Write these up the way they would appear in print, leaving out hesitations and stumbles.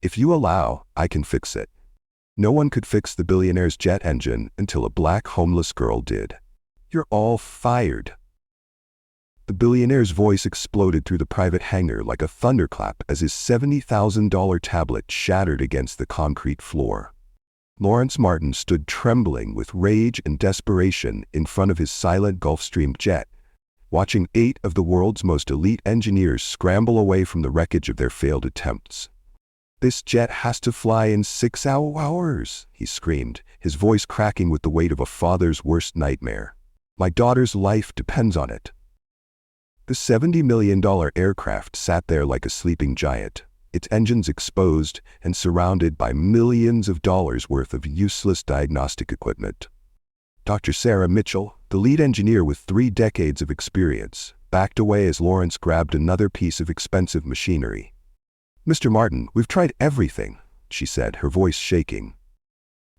If you allow, I can fix it. No one could fix the billionaire's jet engine until a black homeless girl did. You're all fired. The billionaire's voice exploded through the private hangar like a thunderclap as his $70,000 tablet shattered against the concrete floor. Lawrence Martin stood trembling with rage and desperation in front of his silent Gulfstream jet, watching 8 of the world's most elite engineers scramble away from the wreckage of their failed attempts. "This jet has to fly in 6 hours, he screamed, his voice cracking with the weight of a father's worst nightmare. "My daughter's life depends on it." The $70 million aircraft sat there like a sleeping giant, its engines exposed and surrounded by millions of dollars worth of useless diagnostic equipment. Dr. Sarah Mitchell, the lead engineer with 3 decades of experience, backed away as Lawrence grabbed another piece of expensive machinery. "Mr. Martin, we've tried everything," she said, her voice shaking.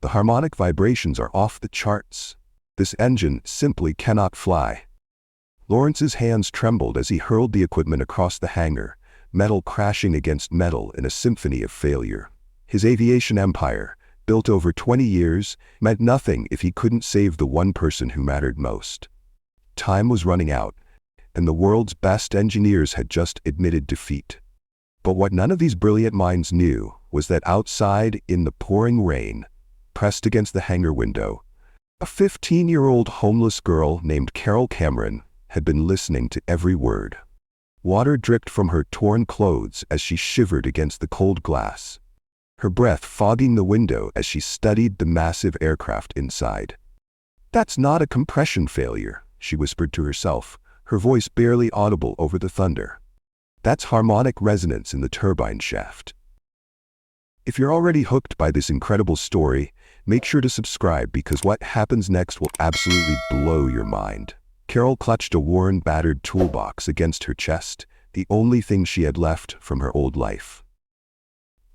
"The harmonic vibrations are off the charts. This engine simply cannot fly." Lawrence's hands trembled as he hurled the equipment across the hangar, metal crashing against metal in a symphony of failure. His aviation empire, built over 20 years, meant nothing if he couldn't save the one person who mattered most. Time was running out, and the world's best engineers had just admitted defeat. But what none of these brilliant minds knew was that outside, in the pouring rain, pressed against the hangar window, a 15-year-old homeless girl named Carol Cameron had been listening to every word. Water dripped from her torn clothes as she shivered against the cold glass, her breath fogging the window as she studied the massive aircraft inside. "That's not a compression failure," she whispered to herself, her voice barely audible over the thunder. "That's harmonic resonance in the turbine shaft." If you're already hooked by this incredible story, make sure to subscribe because what happens next will absolutely blow your mind. Carol clutched a worn, battered toolbox against her chest, the only thing she had left from her old life.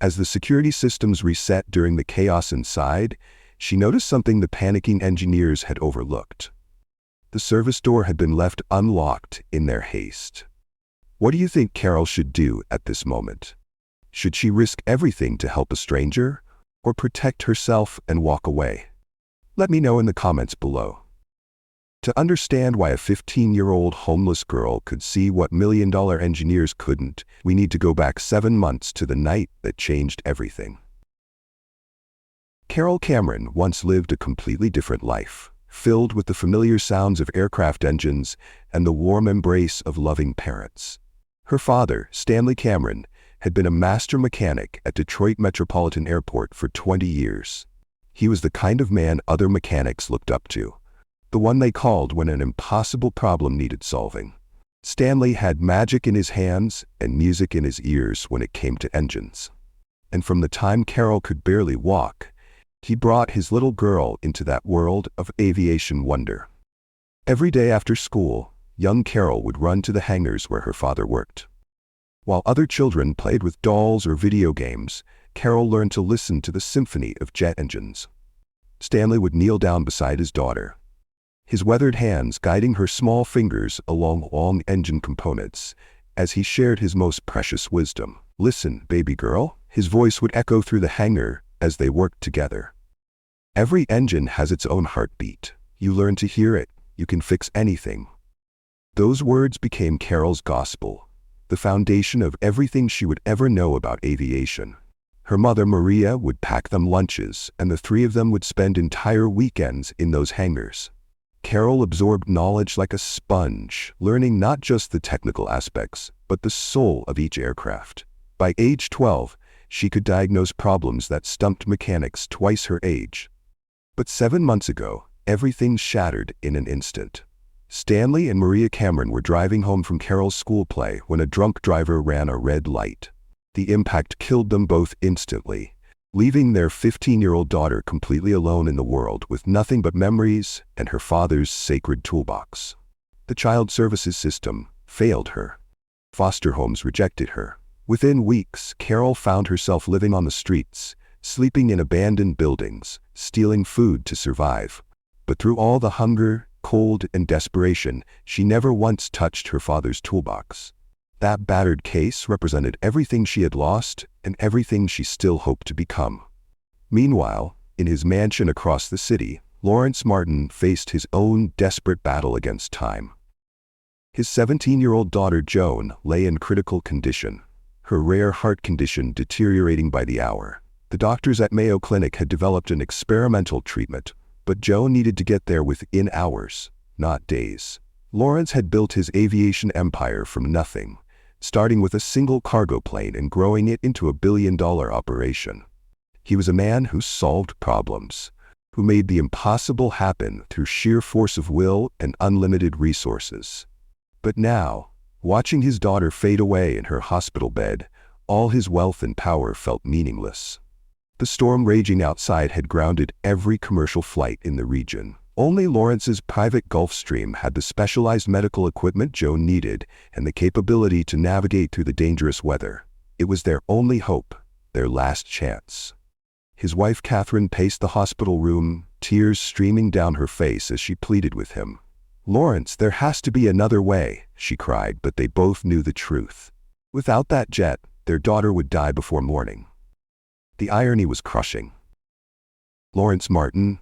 As the security systems reset during the chaos inside, she noticed something the panicking engineers had overlooked. The service door had been left unlocked in their haste. What do you think Carol should do at this moment? Should she risk everything to help a stranger, or protect herself and walk away? Let me know in the comments below. To understand why a 15-year-old homeless girl could see what million-dollar engineers couldn't, we need to go back 7 months to the night that changed everything. Carol Cameron once lived a completely different life, filled with the familiar sounds of aircraft engines and the warm embrace of loving parents. Her father, Stanley Cameron, had been a master mechanic at Detroit Metropolitan Airport for 20 years. He was the kind of man other mechanics looked up to, the one they called when an impossible problem needed solving. Stanley had magic in his hands and music in his ears when it came to engines. And from the time Carol could barely walk, he brought his little girl into that world of aviation wonder. Every day after school, young Carol would run to the hangars where her father worked. While other children played with dolls or video games, Carol learned to listen to the symphony of jet engines. Stanley would kneel down beside his daughter, his weathered hands guiding her small fingers along long engine components as he shared his most precious wisdom. "Listen, baby girl," his voice would echo through the hangar as they worked together. "Every engine has its own heartbeat. You learn to hear it, you can fix anything." Those words became Carol's gospel, the foundation of everything she would ever know about aviation. Her mother, Maria, would pack them lunches, and the 3 of them would spend entire weekends in those hangars. Carol absorbed knowledge like a sponge, learning not just the technical aspects, but the soul of each aircraft. By age 12, she could diagnose problems that stumped mechanics twice her age. But 7 months ago, everything shattered in an instant. Stanley and Maria Cameron were driving home from Carol's school play when a drunk driver ran a red light. The impact killed them both instantly, leaving their 15-year-old daughter completely alone in the world with nothing but memories and her father's sacred toolbox. The child services system failed her. Foster homes rejected her. Within weeks, Carol found herself living on the streets, sleeping in abandoned buildings, stealing food to survive. But through all the hunger, cold, and desperation, she never once touched her father's toolbox. That battered case represented everything she had lost and everything she still hoped to become. Meanwhile, in his mansion across the city, Lawrence Martin faced his own desperate battle against time. His 17-year-old daughter Joan lay in critical condition, her rare heart condition deteriorating by the hour. The doctors at Mayo Clinic had developed an experimental treatment, but Joan needed to get there within hours, not days. Lawrence had built his aviation empire from nothing, starting with a single cargo plane and growing it into a billion-dollar operation. He was a man who solved problems, who made the impossible happen through sheer force of will and unlimited resources. But now, watching his daughter fade away in her hospital bed, all his wealth and power felt meaningless. The storm raging outside had grounded every commercial flight in the region. Only Lawrence's private Gulfstream had the specialized medical equipment Joan needed and the capability to navigate through the dangerous weather. It was their only hope, their last chance. His wife Catherine paced the hospital room, tears streaming down her face as she pleaded with him. "Lawrence, there has to be another way," she cried, but they both knew the truth. Without that jet, their daughter would die before morning. The irony was crushing. Lawrence Martin,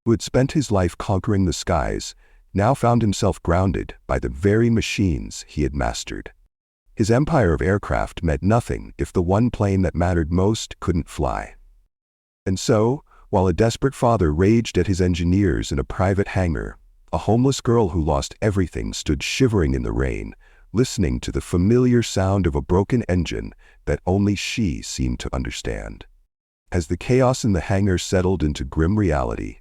who had spent his life conquering the skies, now found himself grounded by the very machines he had mastered. His empire of aircraft meant nothing if the one plane that mattered most couldn't fly. And so, while a desperate father raged at his engineers in a private hangar, a homeless girl who lost everything stood shivering in the rain, listening to the familiar sound of a broken engine that only she seemed to understand. As the chaos in the hangar settled into grim reality,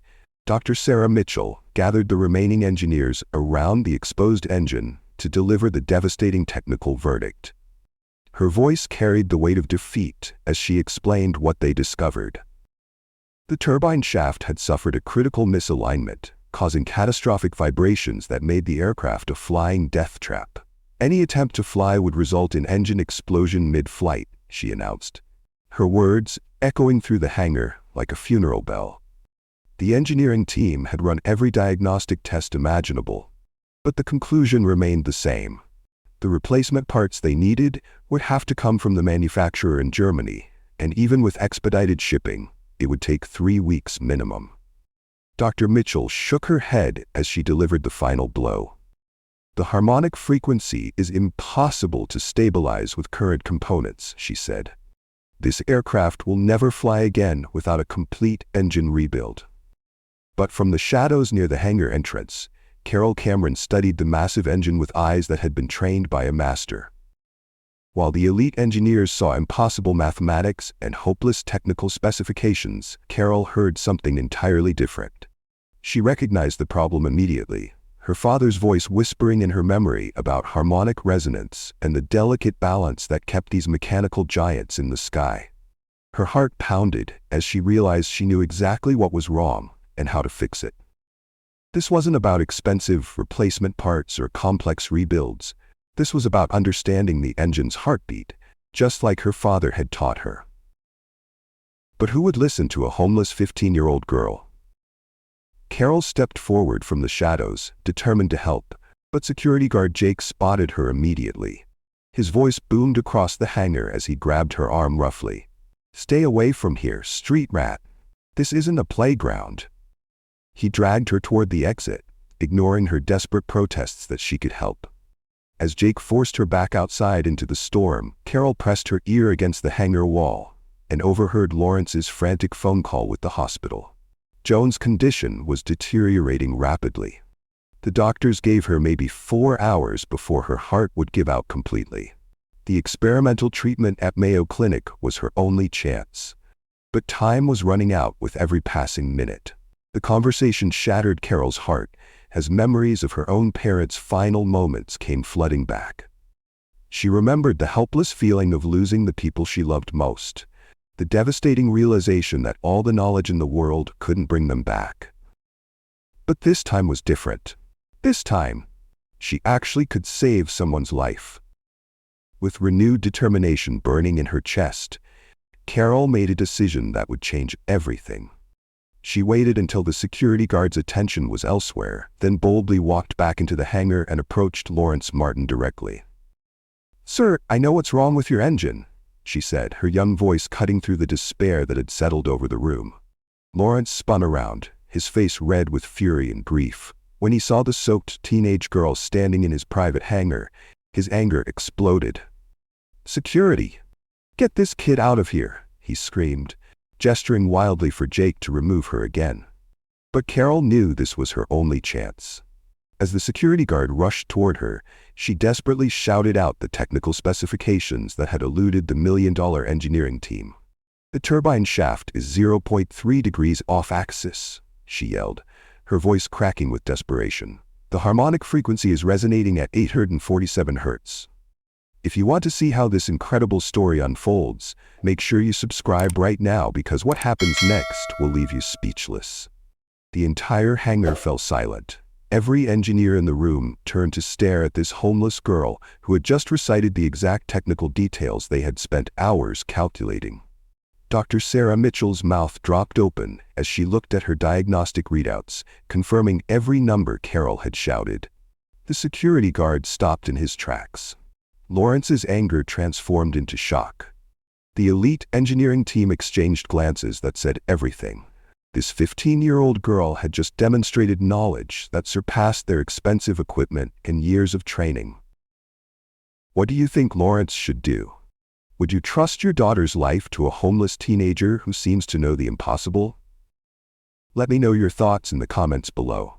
Dr. Sarah Mitchell gathered the remaining engineers around the exposed engine to deliver the devastating technical verdict. Her voice carried the weight of defeat as she explained what they discovered. The turbine shaft had suffered a critical misalignment, causing catastrophic vibrations that made the aircraft a flying death trap. Any attempt to fly would result in engine explosion mid-flight, she announced, her words echoing through the hangar like a funeral bell. The engineering team had run every diagnostic test imaginable, but the conclusion remained the same. The replacement parts they needed would have to come from the manufacturer in Germany, and even with expedited shipping, it would take 3 weeks minimum. Dr. Mitchell shook her head as she delivered the final blow. "The harmonic frequency is impossible to stabilize with current components," she said. "This aircraft will never fly again without a complete engine rebuild." But from the shadows near the hangar entrance, Carol Cameron studied the massive engine with eyes that had been trained by a master. While the elite engineers saw impossible mathematics and hopeless technical specifications, Carol heard something entirely different. She recognized the problem immediately, her father's voice whispering in her memory about harmonic resonance and the delicate balance that kept these mechanical giants in the sky. Her heart pounded as she realized she knew exactly what was wrong and how to fix it. This wasn't about expensive replacement parts or complex rebuilds. This was about understanding the engine's heartbeat, just like her father had taught her. But who would listen to a homeless 15-year-old girl? Carol stepped forward from the shadows, determined to help, but security guard Jake spotted her immediately. His voice boomed across the hangar as he grabbed her arm roughly. "Stay away from here, street rat. This isn't a playground." He dragged her toward the exit, ignoring her desperate protests that she could help. As Jake forced her back outside into the storm, Carol pressed her ear against the hangar wall and overheard Lawrence's frantic phone call with the hospital. Joan's condition was deteriorating rapidly. The doctors gave her maybe 4 hours before her heart would give out completely. The experimental treatment at Mayo Clinic was her only chance. But time was running out with every passing minute. The conversation shattered Carol's heart as memories of her own parents' final moments came flooding back. She remembered the helpless feeling of losing the people she loved most, the devastating realization that all the knowledge in the world couldn't bring them back. But this time was different. This time, she actually could save someone's life. With renewed determination burning in her chest, Carol made a decision that would change everything. She waited until the security guard's attention was elsewhere, then boldly walked back into the hangar and approached Lawrence Martin directly. "Sir, I know what's wrong with your engine," she said, her young voice cutting through the despair that had settled over the room. Lawrence spun around, his face red with fury and grief. When he saw the soaked teenage girl standing in his private hangar, his anger exploded. "Security! Get this kid out of here," he screamed, gesturing wildly for Jake to remove her again. But Carol knew this was her only chance. As the security guard rushed toward her, she desperately shouted out the technical specifications that had eluded the million-dollar engineering team. "The turbine shaft is 0.3 degrees off-axis," she yelled, her voice cracking with desperation. "The harmonic frequency is resonating at 847 Hz. If you want to see how this incredible story unfolds, make sure you subscribe right now because what happens next will leave you speechless." The entire hangar fell silent. Every engineer in the room turned to stare at this homeless girl who had just recited the exact technical details they had spent hours calculating. Dr. Sarah Mitchell's mouth dropped open as she looked at her diagnostic readouts, confirming every number Carol had shouted. The security guard stopped in his tracks. Lawrence's anger transformed into shock. The elite engineering team exchanged glances that said everything. This 15-year-old girl had just demonstrated knowledge that surpassed their expensive equipment and years of training. What do you think Lawrence should do? Would you trust your daughter's life to a homeless teenager who seems to know the impossible? Let me know your thoughts in the comments below.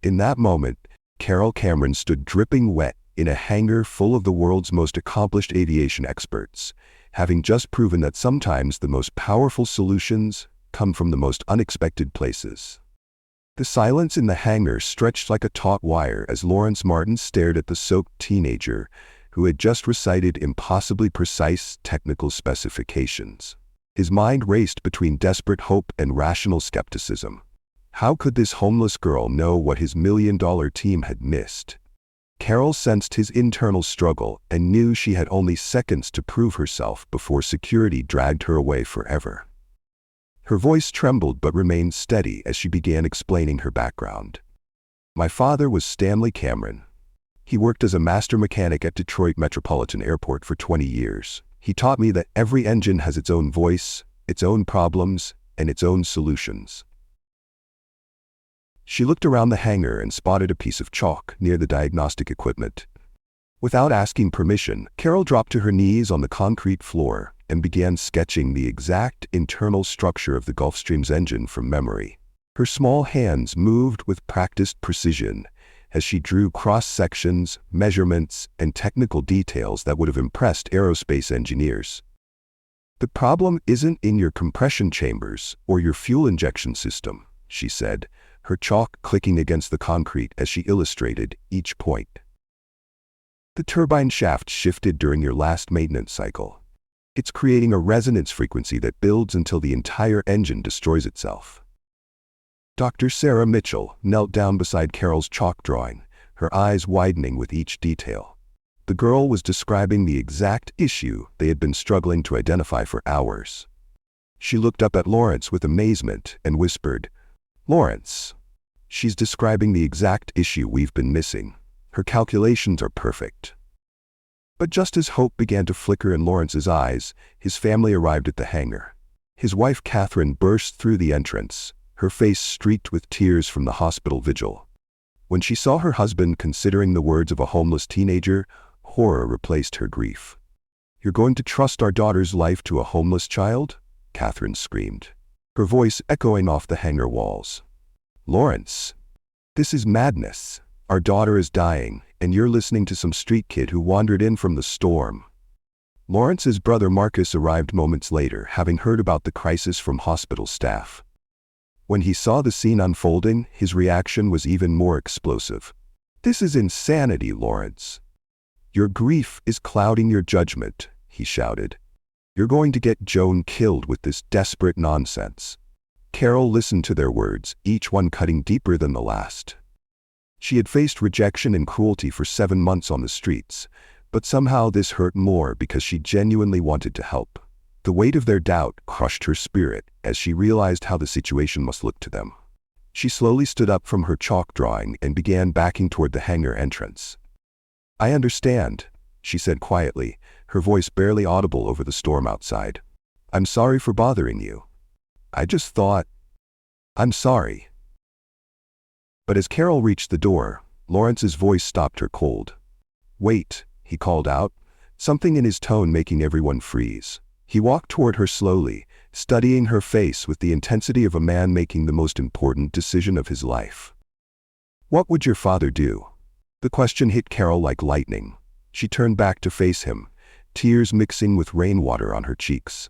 In that moment, Carol Cameron stood dripping wet in a hangar full of the world's most accomplished aviation experts, having just proven that sometimes the most powerful solutions come from the most unexpected places. The silence in the hangar stretched like a taut wire as Lawrence Martin stared at the soaked teenager who had just recited impossibly precise technical specifications. His mind raced between desperate hope and rational skepticism. How could this homeless girl know what his million-dollar team had missed? Carol sensed his internal struggle and knew she had only seconds to prove herself before security dragged her away forever. Her voice trembled but remained steady as she began explaining her background. "My father was Stanley Cameron. He worked as a master mechanic at Detroit Metropolitan Airport for 20 years. He taught me that every engine has its own voice, its own problems, and its own solutions." She looked around the hangar and spotted a piece of chalk near the diagnostic equipment. Without asking permission, Carol dropped to her knees on the concrete floor and began sketching the exact internal structure of the Gulfstream's engine from memory. Her small hands moved with practiced precision as she drew cross-sections, measurements, and technical details that would have impressed aerospace engineers. "The problem isn't in your compression chambers or your fuel injection system," she said, her chalk clicking against the concrete as she illustrated each point. "The turbine shaft shifted during your last maintenance cycle. It's creating a resonance frequency that builds until the entire engine destroys itself." Dr. Sarah Mitchell knelt down beside Carol's chalk drawing, her eyes widening with each detail. The girl was describing the exact issue they had been struggling to identify for hours. She looked up at Lawrence with amazement and whispered, "Lawrence, she's describing the exact issue we've been missing. Her calculations are perfect." But just as hope began to flicker in Lawrence's eyes, his family arrived at the hangar. His wife Catherine burst through the entrance, her face streaked with tears from the hospital vigil. When she saw her husband considering the words of a homeless teenager, horror replaced her grief. "You're going to trust our daughter's life to a homeless child?" Catherine screamed, her voice echoing off the hangar walls. "Lawrence, this is madness. Our daughter is dying, and you're listening to some street kid who wandered in from the storm." Lawrence's brother Marcus arrived moments later, having heard about the crisis from hospital staff. When he saw the scene unfolding, his reaction was even more explosive. "This is insanity, Lawrence. Your grief is clouding your judgment," he shouted. "You're going to get Joan killed with this desperate nonsense." Carol listened to their words, each one cutting deeper than the last. She had faced rejection and cruelty for 7 months on the streets, but somehow this hurt more because she genuinely wanted to help. The weight of their doubt crushed her spirit as she realized how the situation must look to them. She slowly stood up from her chalk drawing and began backing toward the hangar entrance. "I understand. she said quietly, her voice barely audible over the storm outside. "I'm sorry for bothering you. I just thought, I'm sorry." But as Carol reached the door, Lawrence's voice stopped her cold. "Wait," he called out, something in his tone making everyone freeze. He walked toward her slowly, studying her face with the intensity of a man making the most important decision of his life. "What would your father do?" The question hit Carol like lightning. She turned back to face him, tears mixing with rainwater on her cheeks.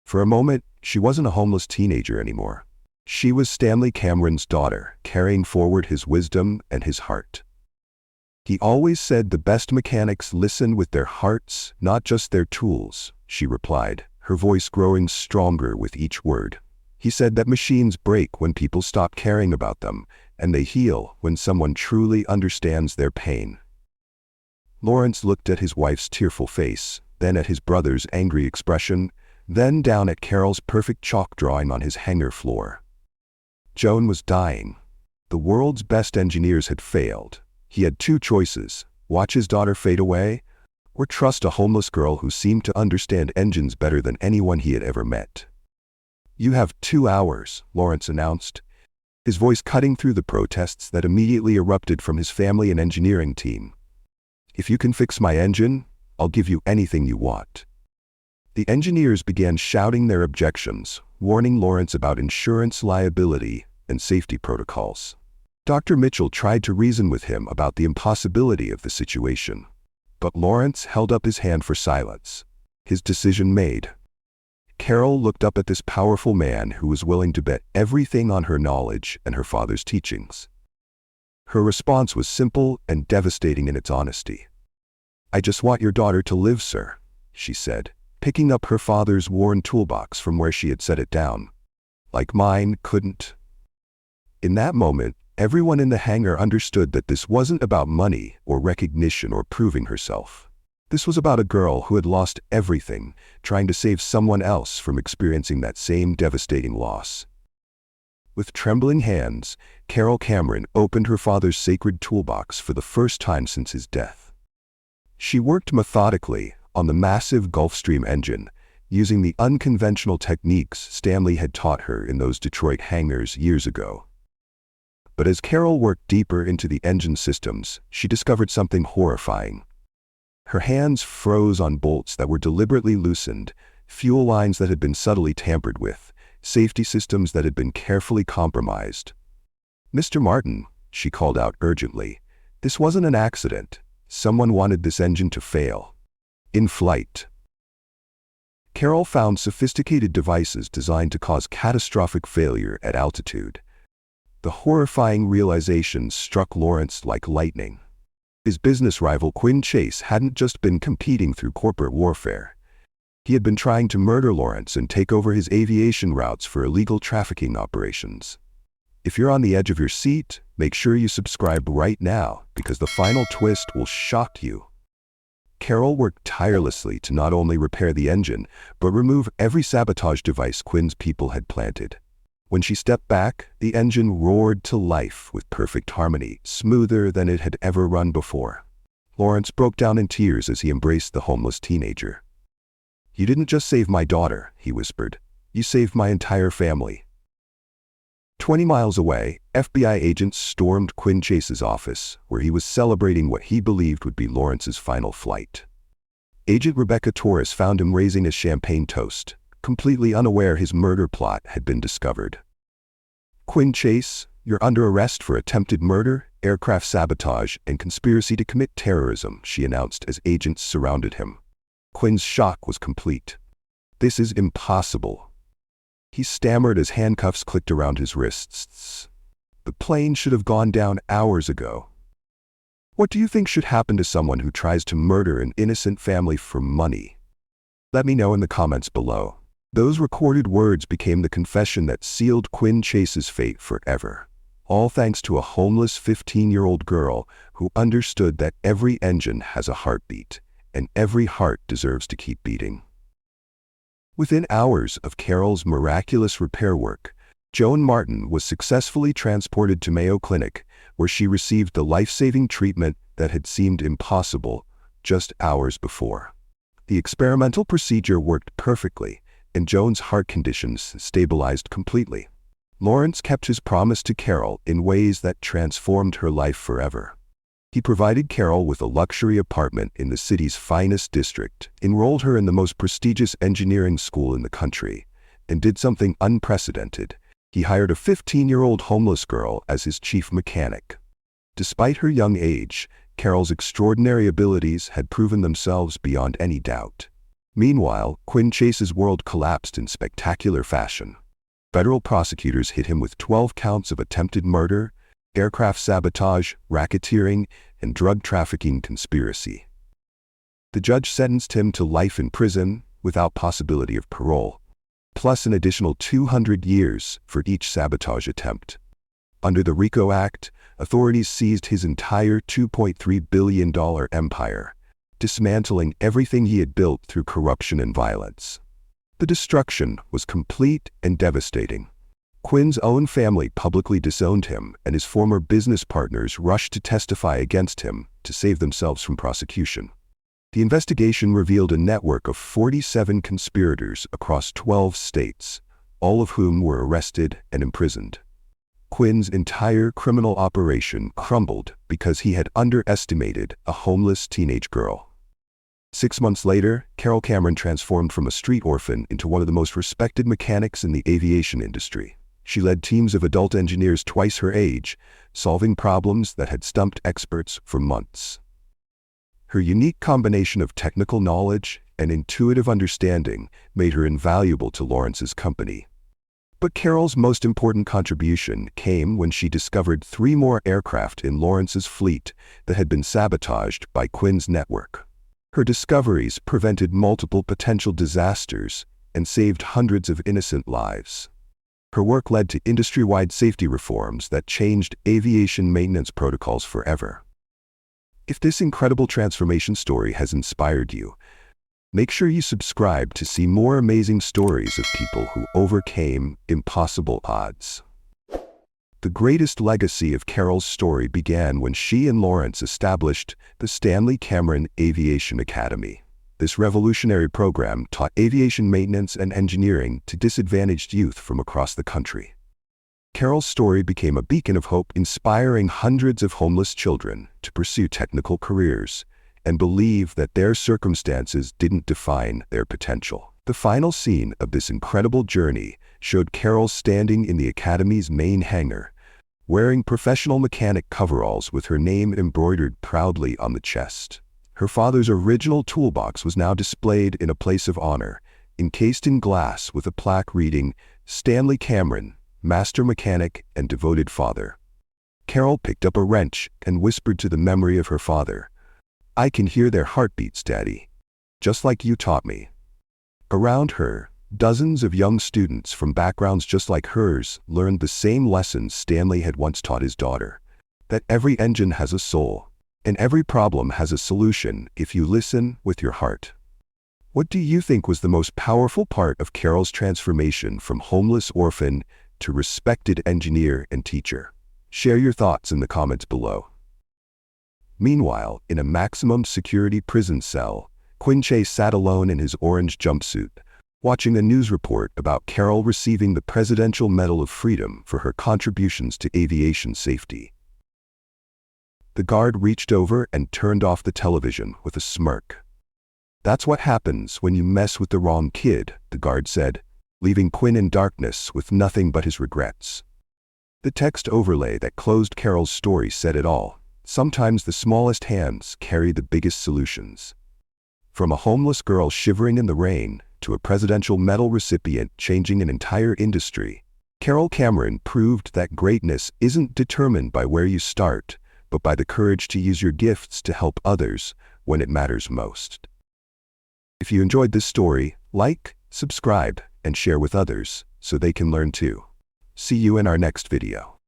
For a moment, she wasn't a homeless teenager anymore. She was Stanley Cameron's daughter, carrying forward his wisdom and his heart. "He always said the best mechanics listen with their hearts, not just their tools," she replied, her voice growing stronger with each word. "He said that machines break when people stop caring about them, and they heal when someone truly understands their pain." Lawrence looked at his wife's tearful face, then at his brother's angry expression, then down at Carol's perfect chalk drawing on his hangar floor. Joan was dying. The world's best engineers had failed. He had two choices: watch his daughter fade away, or trust a homeless girl who seemed to understand engines better than anyone he had ever met. "You have 2 hours, Lawrence announced, his voice cutting through the protests that immediately erupted from his family and engineering team. "If you can fix my engine, I'll give you anything you want." The engineers began shouting their objections, warning Lawrence about insurance liability and safety protocols. Dr. Mitchell tried to reason with him about the impossibility of the situation, but Lawrence held up his hand for silence. His decision made. Carol looked up at this powerful man who was willing to bet everything on her knowledge and her father's teachings. Her response was simple and devastating in its honesty. "I just want your daughter to live, sir," she said, picking up her father's worn toolbox from where she had set it down. "Like mine couldn't." In that moment, everyone in the hangar understood that this wasn't about money or recognition or proving herself. This was about a girl who had lost everything, trying to save someone else from experiencing that same devastating loss. With trembling hands, Carol Cameron opened her father's sacred toolbox for the first time since his death. She worked methodically on the massive Gulfstream engine, using the unconventional techniques Stanley had taught her in those Detroit hangars years ago. But as Carol worked deeper into the engine systems, she discovered something horrifying. Her hands froze on bolts that were deliberately loosened, fuel lines that had been subtly tampered with, safety systems that had been carefully compromised. "Mr. Martin," she called out urgently, "this wasn't an accident. Someone wanted this engine to fail. In flight." Carol found sophisticated devices designed to cause catastrophic failure at altitude. The horrifying realization struck Lawrence like lightning. His business rival Quinn Chase hadn't just been competing through corporate warfare. He had been trying to murder Lawrence and take over his aviation routes for illegal trafficking operations. If you're on the edge of your seat, make sure you subscribe right now, because the final twist will shock you. Carol worked tirelessly to not only repair the engine, but remove every sabotage device Quinn's people had planted. When she stepped back, the engine roared to life with perfect harmony, smoother than it had ever run before. Lawrence broke down in tears as he embraced the homeless teenager. "You didn't just save my daughter," he whispered. "You saved my entire family." 20 miles away, FBI agents stormed Quinn Chase's office, where he was celebrating what he believed would be Lawrence's final flight. Agent Rebecca Torres found him raising a champagne toast, completely unaware his murder plot had been discovered. "Quinn Chase, you're under arrest for attempted murder, aircraft sabotage, and conspiracy to commit terrorism," she announced as agents surrounded him. Quinn's shock was complete. "This is impossible." He stammered as handcuffs clicked around his wrists. "The plane should have gone down hours ago." "What do you think should happen to someone who tries to murder an innocent family for money? Let me know in the comments below." Those recorded words became the confession that sealed Quinn Chase's fate forever. All thanks to a homeless 15-year-old girl who understood that every engine has a heartbeat, and every heart deserves to keep beating. Within hours of Carol's miraculous repair work, Joan Martin was successfully transported to Mayo Clinic, where she received the life-saving treatment that had seemed impossible just hours before. The experimental procedure worked perfectly, and Joan's heart conditions stabilized completely. Lawrence kept his promise to Carol in ways that transformed her life forever. He provided Carol with a luxury apartment in the city's finest district, enrolled her in the most prestigious engineering school in the country, and did something unprecedented. He hired a 15-year-old homeless girl as his chief mechanic. Despite her young age, Carol's extraordinary abilities had proven themselves beyond any doubt. Meanwhile, Quinn Chase's world collapsed in spectacular fashion. Federal prosecutors hit him with 12 counts of attempted murder, aircraft sabotage, racketeering, and drug trafficking conspiracy. The judge sentenced him to life in prison without possibility of parole, plus an additional 200 years for each sabotage attempt. Under the RICO Act, authorities seized his entire $2.3 billion empire, dismantling everything he had built through corruption and violence. The destruction was complete and devastating. Quinn's own family publicly disowned him, and his former business partners rushed to testify against him to save themselves from prosecution. The investigation revealed a network of 47 conspirators across 12 states, all of whom were arrested and imprisoned. Quinn's entire criminal operation crumbled because he had underestimated a homeless teenage girl. 6 months later, Carol Cameron transformed from a street orphan into one of the most respected mechanics in the aviation industry. She led teams of adult engineers twice her age, solving problems that had stumped experts for months. Her unique combination of technical knowledge and intuitive understanding made her invaluable to Lawrence's company. But Carol's most important contribution came when she discovered 3 more aircraft in Lawrence's fleet that had been sabotaged by Quinn's network. Her discoveries prevented multiple potential disasters and saved hundreds of innocent lives. Her work led to industry-wide safety reforms that changed aviation maintenance protocols forever. If this incredible transformation story has inspired you, make sure you subscribe to see more amazing stories of people who overcame impossible odds. The greatest legacy of Carol's story began when she and Lawrence established the Stanley Cameron Aviation Academy. This revolutionary program taught aviation maintenance and engineering to disadvantaged youth from across the country. Carol's story became a beacon of hope, inspiring hundreds of homeless children to pursue technical careers and believe that their circumstances didn't define their potential. The final scene of this incredible journey showed Carol standing in the Academy's main hangar, wearing professional mechanic coveralls with her name embroidered proudly on the chest. Her father's original toolbox was now displayed in a place of honor, encased in glass with a plaque reading, "Stanley Cameron, Master Mechanic and Devoted Father." Carol picked up a wrench and whispered to the memory of her father, "I can hear their heartbeats, Daddy. Just like you taught me." Around her, dozens of young students from backgrounds just like hers learned the same lessons Stanley had once taught his daughter, that every engine has a soul, and every problem has a solution if you listen with your heart. What do you think was the most powerful part of Carol's transformation from homeless orphan to respected engineer and teacher? Share your thoughts in the comments below. Meanwhile, in a maximum security prison cell, Quinn Chase sat alone in his orange jumpsuit, watching a news report about Carol receiving the Presidential Medal of Freedom for her contributions to aviation safety. The guard reached over and turned off the television with a smirk. "That's what happens when you mess with the wrong kid," the guard said, leaving Quinn in darkness with nothing but his regrets. The text overlay that closed Carol's story said it all. Sometimes the smallest hands carry the biggest solutions. From a homeless girl shivering in the rain to a presidential medal recipient changing an entire industry, Carol Cameron proved that greatness isn't determined by where you start, but by the courage to use your gifts to help others when it matters most. If you enjoyed this story, like, subscribe, and share with others so they can learn too. See you in our next video.